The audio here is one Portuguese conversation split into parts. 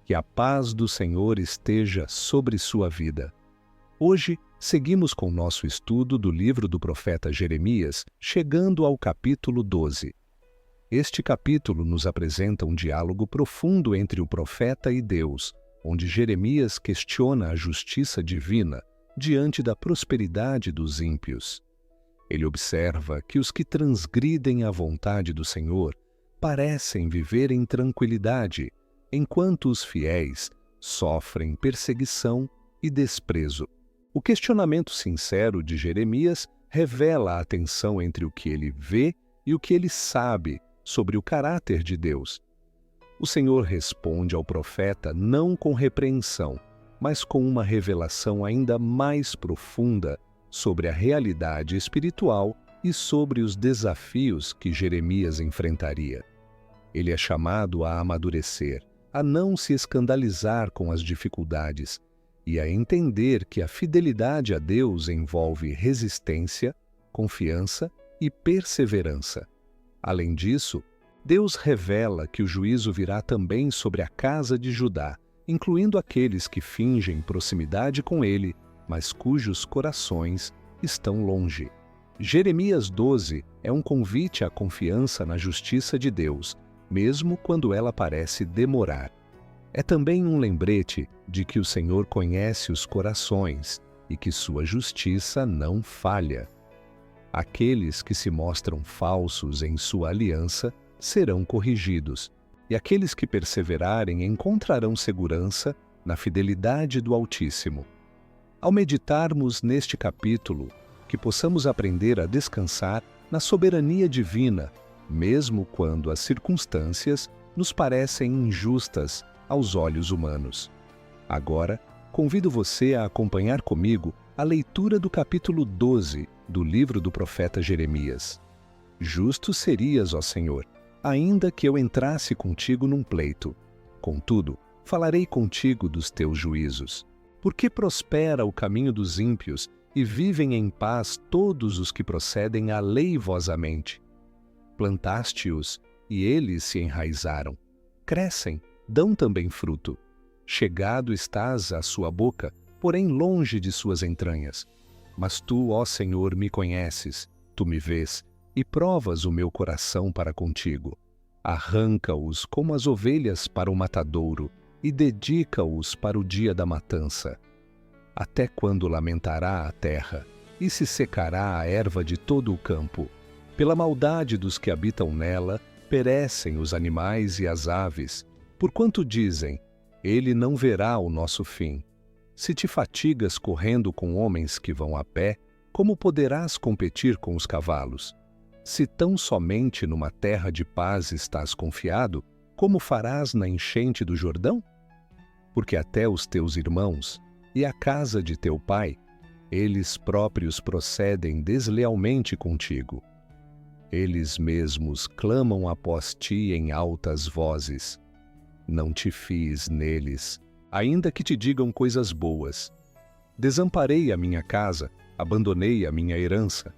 Que a paz do Senhor esteja sobre sua vida. Hoje, seguimos com nosso estudo do livro do profeta Jeremias, chegando ao capítulo 12. Este capítulo nos apresenta um diálogo profundo entre o profeta e Deus, onde Jeremias questiona a justiça divina diante da prosperidade dos ímpios. Ele observa que os que transgridem a vontade do Senhor parecem viver em tranquilidade, enquanto os fiéis sofrem perseguição e desprezo. O questionamento sincero de Jeremias revela a tensão entre o que ele vê e o que ele sabe sobre o caráter de Deus. O Senhor responde ao profeta não com repreensão, mas com uma revelação ainda mais profunda sobre a realidade espiritual e sobre os desafios que Jeremias enfrentaria. Ele é chamado a amadurecer, a não se escandalizar com as dificuldades e a entender que a fidelidade a Deus envolve resistência, confiança e perseverança. Além disso, Deus revela que o juízo virá também sobre a casa de Judá, incluindo aqueles que fingem proximidade com ele, mas cujos corações estão longe. Jeremias 12 é um convite à confiança na justiça de Deus, mesmo quando ela parece demorar. É também um lembrete de que o Senhor conhece os corações e que sua justiça não falha. Aqueles que se mostram falsos em sua aliança serão corrigidos, e aqueles que perseverarem encontrarão segurança na fidelidade do Altíssimo. Ao meditarmos neste capítulo, que possamos aprender a descansar na soberania divina, mesmo quando as circunstâncias nos parecem injustas aos olhos humanos. Agora, convido você a acompanhar comigo a leitura do capítulo 12 do livro do profeta Jeremias. Justo serias, ó Senhor, ainda que eu entrasse contigo num pleito. Contudo, falarei contigo dos teus juízos. Porque prospera o caminho dos ímpios e vivem em paz todos os que procedem aleivosamente. Plantaste-os, e eles se enraizaram. Crescem, dão também fruto. Chegado estás à sua boca, porém longe de suas entranhas. Mas tu, ó Senhor, me conheces, tu me vês, e provas o meu coração para contigo. Arranca-os como as ovelhas para o matadouro, e dedica-os para o dia da matança. Até quando lamentará a terra, e se secará a erva de todo o campo? Pela maldade dos que habitam nela, perecem os animais e as aves, porquanto dizem, ele não verá o nosso fim. Se te fatigas correndo com homens que vão a pé, como poderás competir com os cavalos? Se tão somente numa terra de paz estás confiado, como farás na enchente do Jordão? Porque até os teus irmãos e a casa de teu pai, eles próprios procedem deslealmente contigo. Eles mesmos clamam após ti em altas vozes. Não te fies neles, ainda que te digam coisas boas. Desamparei a minha casa, abandonei a minha herança.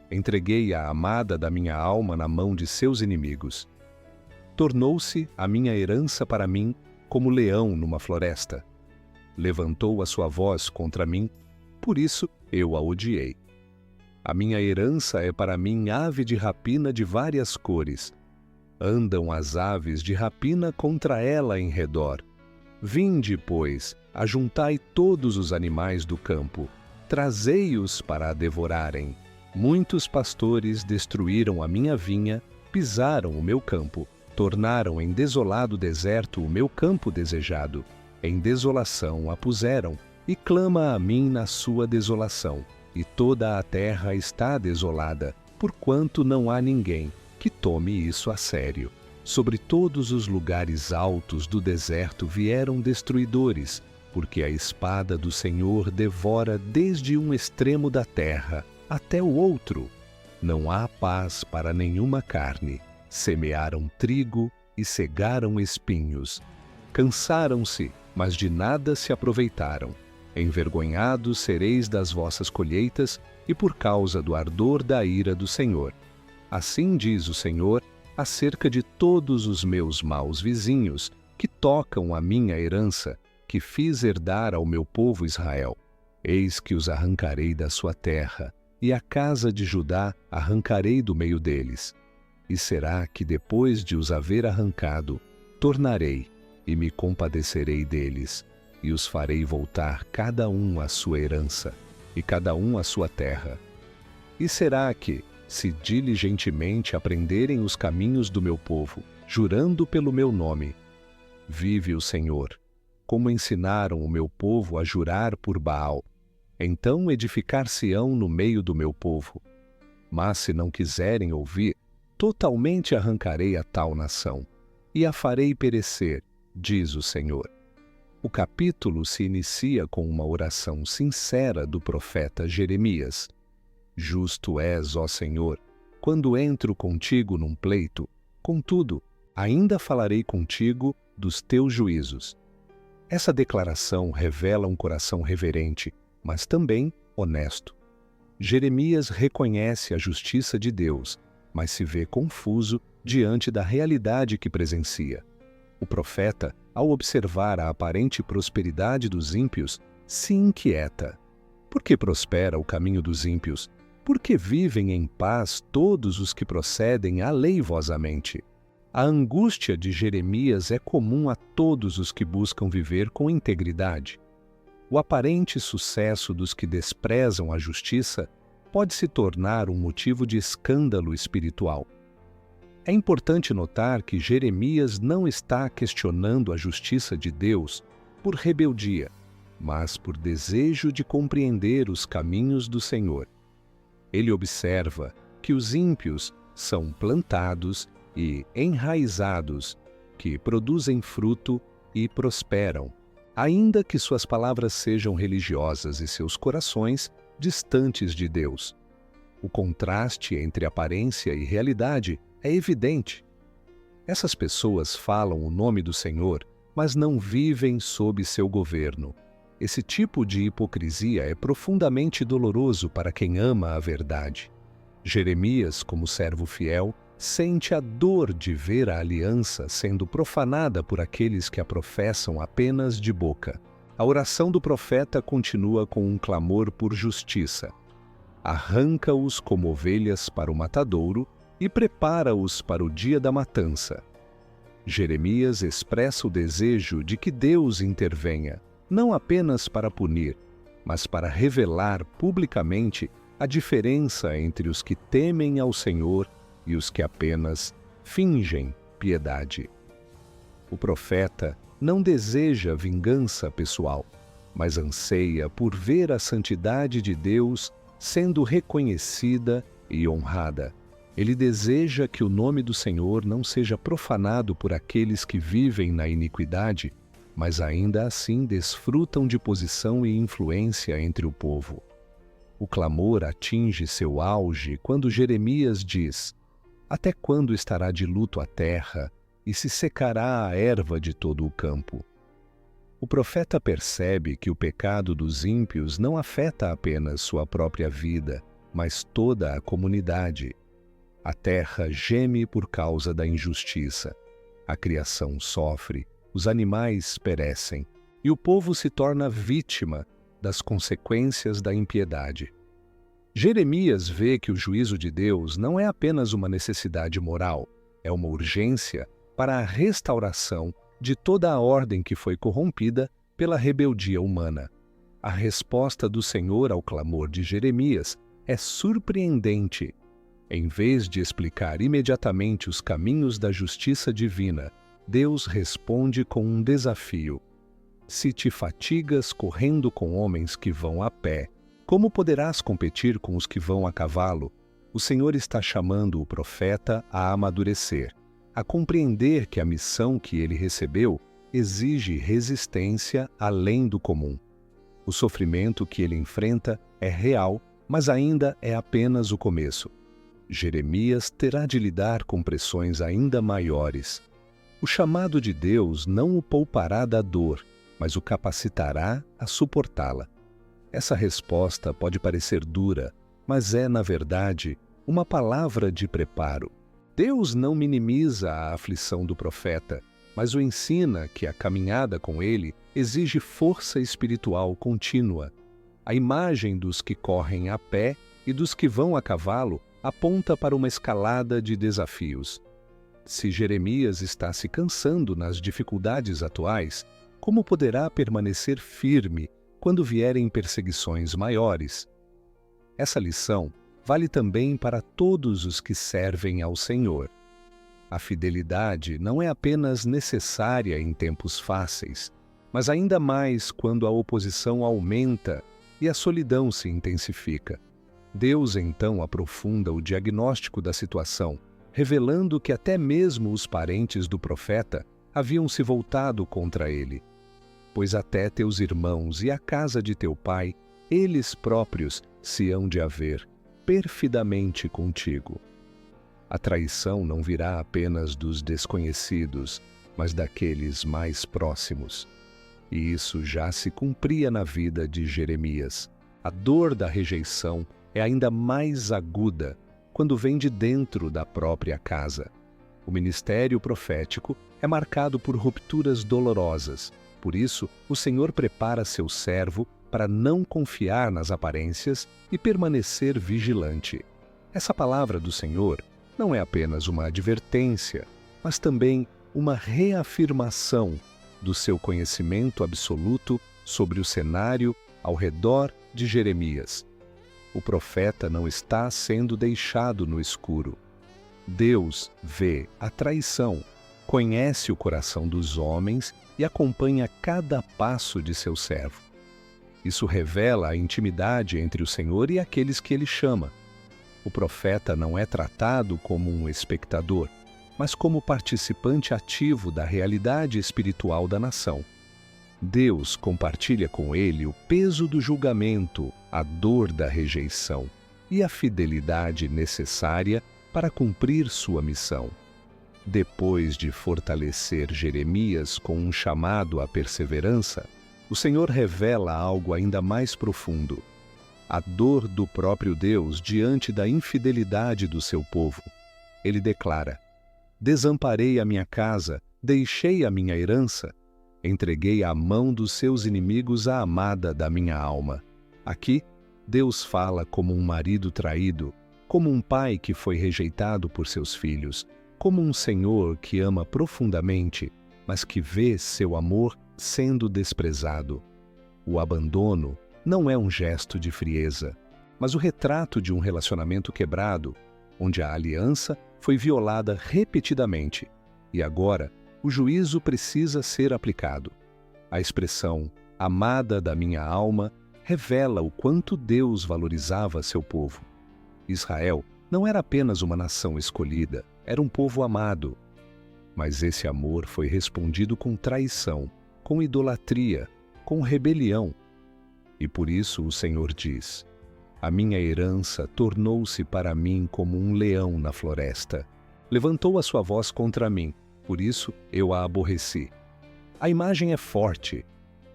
Entreguei a amada da minha alma na mão de seus inimigos. Tornou-se a minha herança para mim como leão numa floresta. Levantou a sua voz contra mim, por isso eu a odiei. A minha herança é para mim ave de rapina de várias cores. Andam as aves de rapina contra ela em redor. Vinde, pois, ajuntai todos os animais do campo, trazei-os para a devorarem. Muitos pastores destruíram a minha vinha, pisaram o meu campo, tornaram em desolado deserto o meu campo desejado. Em desolação a puseram, e clama a mim na sua desolação. E toda a terra está desolada, porquanto não há ninguém que tome isso a sério. Sobre todos os lugares altos do deserto vieram destruidores, porque a espada do Senhor devora desde um extremo da terra até o outro. Não há paz para nenhuma carne. Semearam trigo e cegaram espinhos. Cansaram-se, mas de nada se aproveitaram. Envergonhados sereis das vossas colheitas e por causa do ardor da ira do Senhor. Assim diz o Senhor acerca de todos os meus maus vizinhos que tocam a minha herança, que fiz herdar ao meu povo Israel. Eis que os arrancarei da sua terra, e a casa de Judá arrancarei do meio deles. E será que depois de os haver arrancado, tornarei e me compadecerei deles, e os farei voltar cada um à sua herança, e cada um à sua terra. E será que, se diligentemente aprenderem os caminhos do meu povo, jurando pelo meu nome, vive o Senhor, como ensinaram o meu povo a jurar por Baal, então edificar-se-ão no meio do meu povo. Mas se não quiserem ouvir, totalmente arrancarei a tal nação, e a farei perecer, diz o Senhor. O capítulo se inicia com uma oração sincera do profeta Jeremias. Justo és, ó Senhor, quando entro contigo num pleito, contudo, ainda falarei contigo dos teus juízos. Essa declaração revela um coração reverente, mas também honesto. Jeremias reconhece a justiça de Deus, mas se vê confuso diante da realidade que presencia. O profeta, ao observar a aparente prosperidade dos ímpios, se inquieta. Por que prospera o caminho dos ímpios? Por que vivem em paz todos os que procedem aleivosamente? A angústia de Jeremias é comum a todos os que buscam viver com integridade. O aparente sucesso dos que desprezam a justiça pode se tornar um motivo de escândalo espiritual. É importante notar que Jeremias não está questionando a justiça de Deus por rebeldia, mas por desejo de compreender os caminhos do Senhor. Ele observa que os ímpios são plantados e enraizados, que produzem fruto e prosperam, ainda que suas palavras sejam religiosas e seus corações distantes de Deus. O contraste entre aparência e realidade é evidente. Essas pessoas falam o nome do Senhor, mas não vivem sob seu governo. Esse tipo de hipocrisia é profundamente doloroso para quem ama a verdade. Jeremias, como servo fiel, sente a dor de ver a aliança sendo profanada por aqueles que a professam apenas de boca. A oração do profeta continua com um clamor por justiça. Arranca-os como ovelhas para o matadouro e prepara-os para o dia da matança. Jeremias expressa o desejo de que Deus intervenha, não apenas para punir, mas para revelar publicamente a diferença entre os que temem ao Senhor e os que apenas fingem piedade. O profeta não deseja vingança pessoal, mas anseia por ver a santidade de Deus sendo reconhecida e honrada. Ele deseja que o nome do Senhor não seja profanado por aqueles que vivem na iniquidade, mas ainda assim desfrutam de posição e influência entre o povo. O clamor atinge seu auge quando Jeremias diz: até quando estará de luto a terra e se secará a erva de todo o campo? O profeta percebe que o pecado dos ímpios não afeta apenas sua própria vida, mas toda a comunidade. A terra geme por causa da injustiça. A criação sofre, os animais perecem, e o povo se torna vítima das consequências da impiedade. Jeremias vê que o juízo de Deus não é apenas uma necessidade moral, é uma urgência para a restauração de toda a ordem que foi corrompida pela rebeldia humana. A resposta do Senhor ao clamor de Jeremias é surpreendente. Em vez de explicar imediatamente os caminhos da justiça divina, Deus responde com um desafio. Se te fatigas correndo com homens que vão a pé, como poderás competir com os que vão a cavalo? O Senhor está chamando o profeta a amadurecer, a compreender que a missão que ele recebeu exige resistência além do comum. O sofrimento que ele enfrenta é real, mas ainda é apenas o começo. Jeremias terá de lidar com pressões ainda maiores. O chamado de Deus não o poupará da dor, mas o capacitará a suportá-la. Essa resposta pode parecer dura, mas é, na verdade, uma palavra de preparo. Deus não minimiza a aflição do profeta, mas o ensina que a caminhada com ele exige força espiritual contínua. A imagem dos que correm a pé e dos que vão a cavalo aponta para uma escalada de desafios. Se Jeremias está se cansando nas dificuldades atuais, como poderá permanecer firme quando vierem perseguições maiores? Essa lição vale também para todos os que servem ao Senhor. A fidelidade não é apenas necessária em tempos fáceis, mas ainda mais quando a oposição aumenta e a solidão se intensifica. Deus então aprofunda o diagnóstico da situação, revelando que até mesmo os parentes do profeta haviam se voltado contra ele. Pois até teus irmãos e a casa de teu pai, eles próprios se hão de haver perfidamente contigo. A traição não virá apenas dos desconhecidos, mas daqueles mais próximos. E isso já se cumpria na vida de Jeremias. A dor da rejeição é ainda mais aguda quando vem de dentro da própria casa. O ministério profético é marcado por rupturas dolorosas. Por isso, o Senhor prepara seu servo para não confiar nas aparências e permanecer vigilante. Essa palavra do Senhor não é apenas uma advertência, mas também uma reafirmação do seu conhecimento absoluto sobre o cenário ao redor de Jeremias. O profeta não está sendo deixado no escuro. Deus vê a traição, conhece o coração dos homens e acompanha cada passo de seu servo. Isso revela a intimidade entre o Senhor e aqueles que ele chama. O profeta não é tratado como um espectador, mas como participante ativo da realidade espiritual da nação. Deus compartilha com ele o peso do julgamento, a dor da rejeição e a fidelidade necessária para cumprir sua missão. Depois de fortalecer Jeremias com um chamado à perseverança, o Senhor revela algo ainda mais profundo: a dor do próprio Deus diante da infidelidade do seu povo. Ele declara: desamparei a minha casa, deixei a minha herança, entreguei à mão dos seus inimigos a amada da minha alma. Aqui, Deus fala como um marido traído, como um pai que foi rejeitado por seus filhos, como um Senhor que ama profundamente, mas que vê seu amor sendo desprezado. O abandono não é um gesto de frieza, mas o retrato de um relacionamento quebrado, onde a aliança foi violada repetidamente e agora o juízo precisa ser aplicado. A expressão "amada da minha alma" revela o quanto Deus valorizava seu povo. Israel não era apenas uma nação escolhida, era um povo amado. Mas esse amor foi respondido com traição, com idolatria, com rebelião. E por isso o Senhor diz: a minha herança tornou-se para mim como um leão na floresta. Levantou a sua voz contra mim, por isso eu a aborreci. A imagem é forte.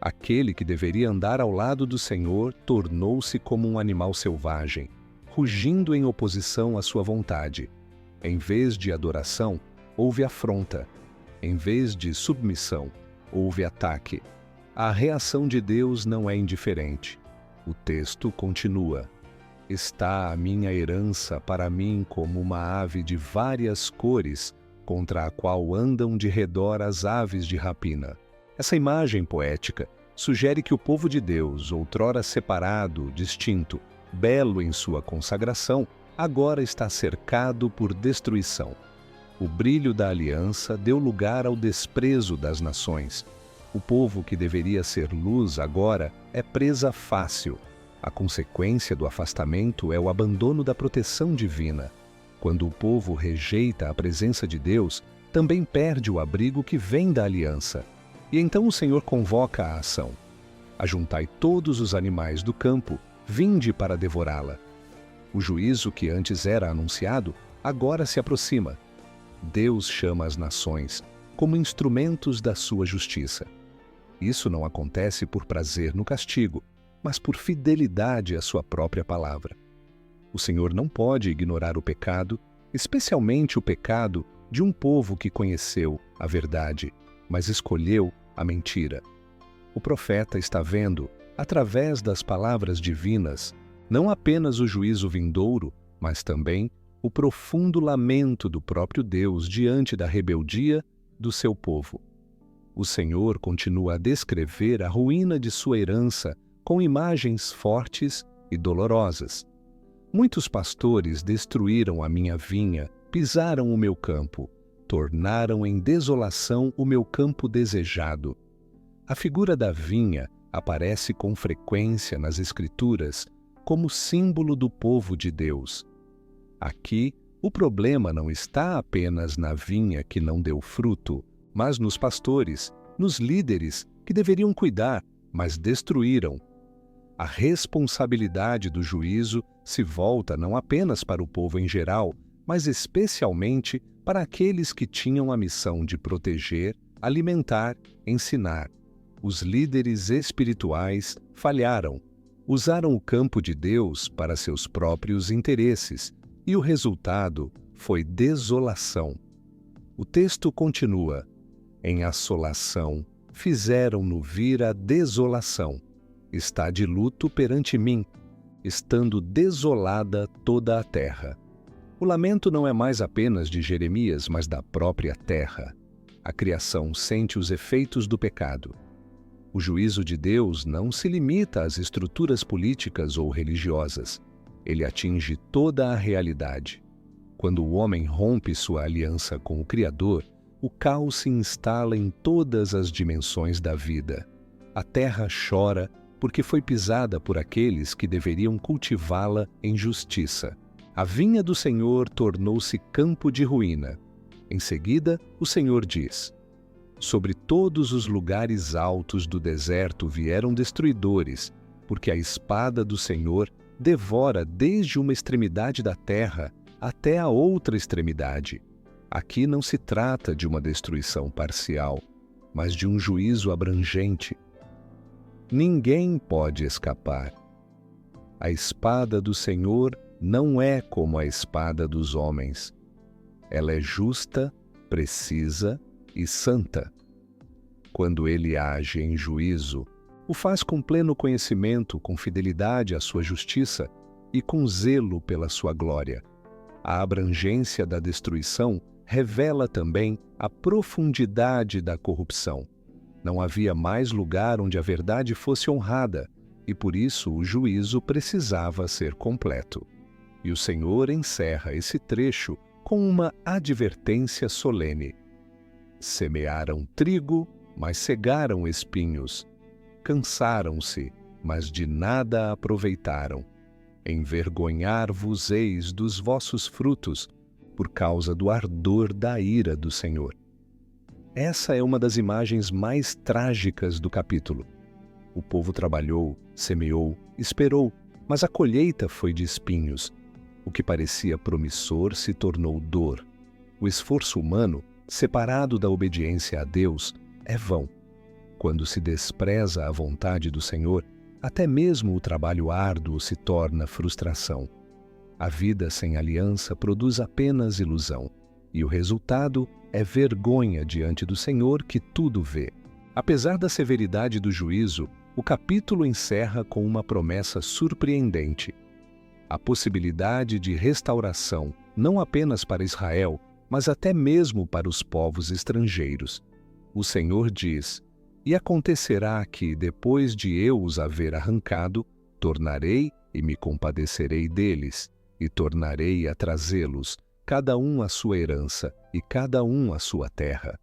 Aquele que deveria andar ao lado do Senhor tornou-se como um animal selvagem, rugindo em oposição à sua vontade. Em vez de adoração, houve afronta. Em vez de submissão, houve ataque. A reação de Deus não é indiferente. O texto continua: está a minha herança para mim como uma ave de várias cores, contra a qual andam de redor as aves de rapina. Essa imagem poética sugere que o povo de Deus, outrora separado, distinto, belo em sua consagração, agora está cercado por destruição. O brilho da aliança deu lugar ao desprezo das nações. O povo que deveria ser luz agora é presa fácil. A consequência do afastamento é o abandono da proteção divina. Quando o povo rejeita a presença de Deus, também perde o abrigo que vem da aliança. E então o Senhor convoca a ação: ajuntai todos os animais do campo, vinde para devorá-la. O juízo que antes era anunciado, agora se aproxima. Deus chama as nações como instrumentos da sua justiça. Isso não acontece por prazer no castigo, mas por fidelidade à sua própria palavra. O Senhor não pode ignorar o pecado, especialmente o pecado de um povo que conheceu a verdade mas escolheu a mentira. O profeta está vendo, através das palavras divinas, não apenas o juízo vindouro, mas também o profundo lamento do próprio Deus diante da rebeldia do seu povo. O Senhor continua a descrever a ruína de sua herança com imagens fortes e dolorosas. Muitos pastores destruíram a minha vinha, pisaram o meu campo, tornaram em desolação o meu campo desejado. A figura da vinha aparece com frequência nas Escrituras como símbolo do povo de Deus. Aqui, o problema não está apenas na vinha que não deu fruto, mas nos pastores, nos líderes que deveriam cuidar, mas destruíram. A responsabilidade do juízo se volta não apenas para o povo em geral, mas especialmente para aqueles que tinham a missão de proteger, alimentar, ensinar. Os líderes espirituais falharam, usaram o campo de Deus para seus próprios interesses, e o resultado foi desolação. O texto continua: em assolação fizeram-no vir a desolação. Está de luto perante mim, estando desolada toda a terra. O lamento não é mais apenas de Jeremias, mas da própria terra. A criação sente os efeitos do pecado. O juízo de Deus não se limita às estruturas políticas ou religiosas. Ele atinge toda a realidade. Quando o homem rompe sua aliança com o Criador, o caos se instala em todas as dimensões da vida. A terra chora porque foi pisada por aqueles que deveriam cultivá-la em justiça. A vinha do Senhor tornou-se campo de ruína. Em seguida, o Senhor diz: sobre todos os lugares altos do deserto vieram destruidores, porque a espada do Senhor devora desde uma extremidade da terra até a outra extremidade. Aqui não se trata de uma destruição parcial, mas de um juízo abrangente. Ninguém pode escapar. A espada do Senhor não é como a espada dos homens. Ela é justa, precisa e santa. Quando ele age em juízo, o faz com pleno conhecimento, com fidelidade à sua justiça e com zelo pela sua glória. A abrangência da destruição revela também a profundidade da corrupção. Não havia mais lugar onde a verdade fosse honrada, e por isso o juízo precisava ser completo. E o Senhor encerra esse trecho com uma advertência solene. Semearam trigo, mas cegaram espinhos. Cansaram-se, mas de nada aproveitaram. Envergonhar-vos-eis dos vossos frutos, por causa do ardor da ira do Senhor. Essa é uma das imagens mais trágicas do capítulo. O povo trabalhou, semeou, esperou, mas a colheita foi de espinhos. O que parecia promissor se tornou dor. O esforço humano, separado da obediência a Deus, é vão. Quando se despreza a vontade do Senhor, até mesmo o trabalho árduo se torna frustração. A vida sem aliança produz apenas ilusão, e o resultado é vergonha diante do Senhor que tudo vê. Apesar da severidade do juízo, o capítulo encerra com uma promessa surpreendente: a possibilidade de restauração, não apenas para Israel, mas até mesmo para os povos estrangeiros. O Senhor diz: e acontecerá que, depois de eu os haver arrancado, tornarei e me compadecerei deles, e tornarei a trazê-los, cada um a sua herança e cada um a sua terra.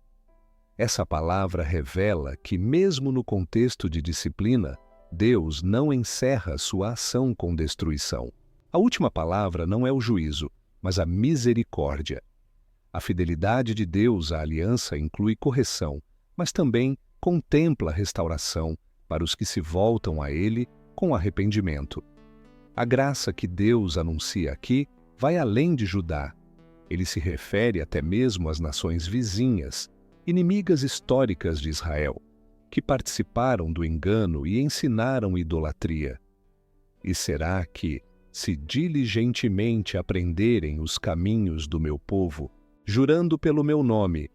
Essa palavra revela que, mesmo no contexto de disciplina, Deus não encerra sua ação com destruição. A última palavra não é o juízo, mas a misericórdia. A fidelidade de Deus à aliança inclui correção, mas também contempla a restauração para os que se voltam a Ele com arrependimento. A graça que Deus anuncia aqui vai além de Judá. Ele se refere até mesmo às nações vizinhas, inimigas históricas de Israel, que participaram do engano e ensinaram idolatria. E será que, se diligentemente aprenderem os caminhos do meu povo, jurando pelo meu nome,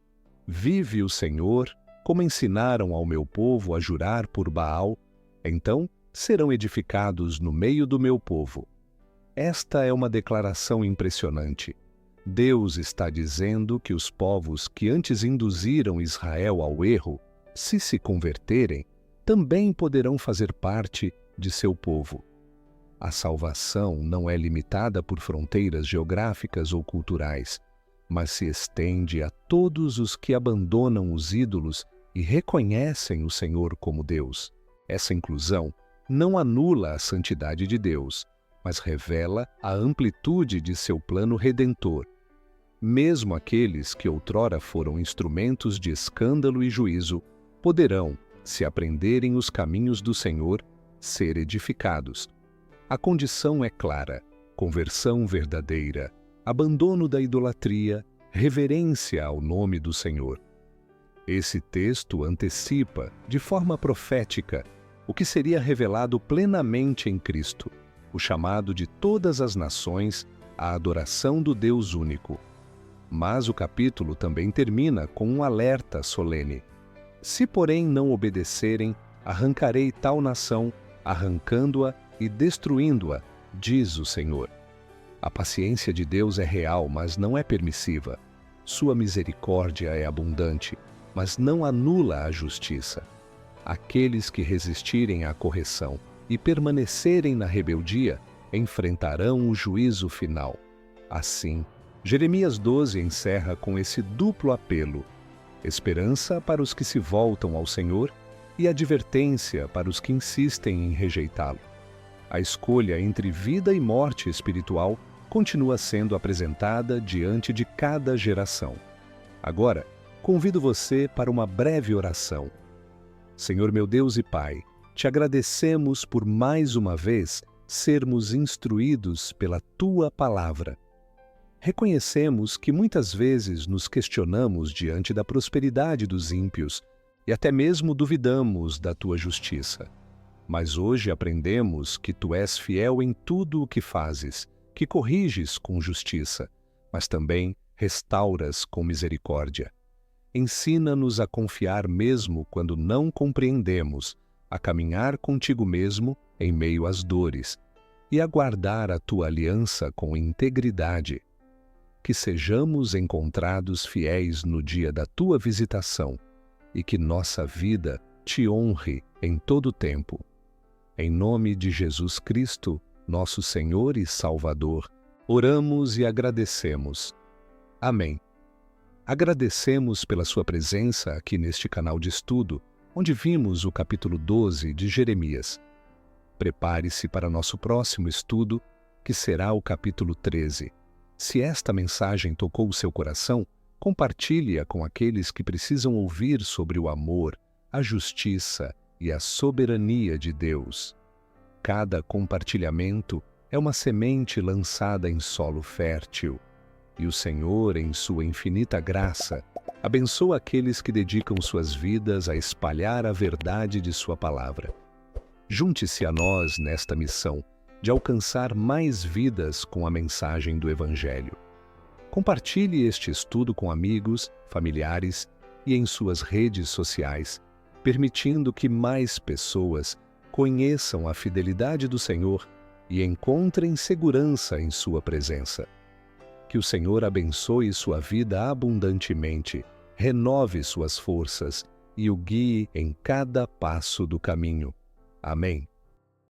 vive o Senhor, como ensinaram ao meu povo a jurar por Baal, então serão edificados no meio do meu povo. Esta é uma declaração impressionante. Deus está dizendo que os povos que antes induziram Israel ao erro, se converterem, também poderão fazer parte de seu povo. A salvação não é limitada por fronteiras geográficas ou culturais, mas se estende a todos os que abandonam os ídolos e reconhecem o Senhor como Deus. Essa inclusão não anula a santidade de Deus, mas revela a amplitude de seu plano redentor. Mesmo aqueles que outrora foram instrumentos de escândalo e juízo, poderão, se aprenderem os caminhos do Senhor, ser edificados. A condição é clara: conversão verdadeira, abandono da idolatria, reverência ao nome do Senhor. Esse texto antecipa, de forma profética, o que seria revelado plenamente em Cristo, o chamado de todas as nações à adoração do Deus único. Mas o capítulo também termina com um alerta solene. Se, porém, não obedecerem, arrancarei tal nação, arrancando-a e destruindo-a, diz o Senhor. A paciência de Deus é real, mas não é permissiva. Sua misericórdia é abundante, mas não anula a justiça. Aqueles que resistirem à correção e permanecerem na rebeldia enfrentarão o juízo final. Assim, Jeremias 12 encerra com esse duplo apelo: esperança para os que se voltam ao Senhor e advertência para os que insistem em rejeitá-lo. A escolha entre vida e morte espiritual continua sendo apresentada diante de cada geração. Agora, convido você para uma breve oração. Senhor meu Deus e Pai, te agradecemos por mais uma vez sermos instruídos pela Tua Palavra. Reconhecemos que muitas vezes nos questionamos diante da prosperidade dos ímpios e até mesmo duvidamos da Tua justiça. Mas hoje aprendemos que Tu és fiel em tudo o que fazes, que corriges com justiça, mas também restauras com misericórdia. Ensina-nos a confiar mesmo quando não compreendemos, a caminhar contigo mesmo em meio às dores e a guardar a Tua aliança com integridade. Que sejamos encontrados fiéis no dia da Tua visitação e que nossa vida Te honre em todo o tempo. Em nome de Jesus Cristo, nosso Senhor e Salvador, oramos e agradecemos. Amém. Agradecemos pela sua presença aqui neste canal de estudo, onde vimos o capítulo 12 de Jeremias. Prepare-se para nosso próximo estudo, que será o capítulo 13. Se esta mensagem tocou o seu coração, compartilhe-a com aqueles que precisam ouvir sobre o amor, a justiça e a soberania de Deus. Cada compartilhamento é uma semente lançada em solo fértil. E o Senhor, em sua infinita graça, abençoa aqueles que dedicam suas vidas a espalhar a verdade de sua palavra. Junte-se a nós nesta missão de alcançar mais vidas com a mensagem do Evangelho. Compartilhe este estudo com amigos, familiares e em suas redes sociais, permitindo que mais pessoas conheçam a fidelidade do Senhor e encontrem segurança em sua presença. Que o Senhor abençoe sua vida abundantemente, renove suas forças e o guie em cada passo do caminho. Amém.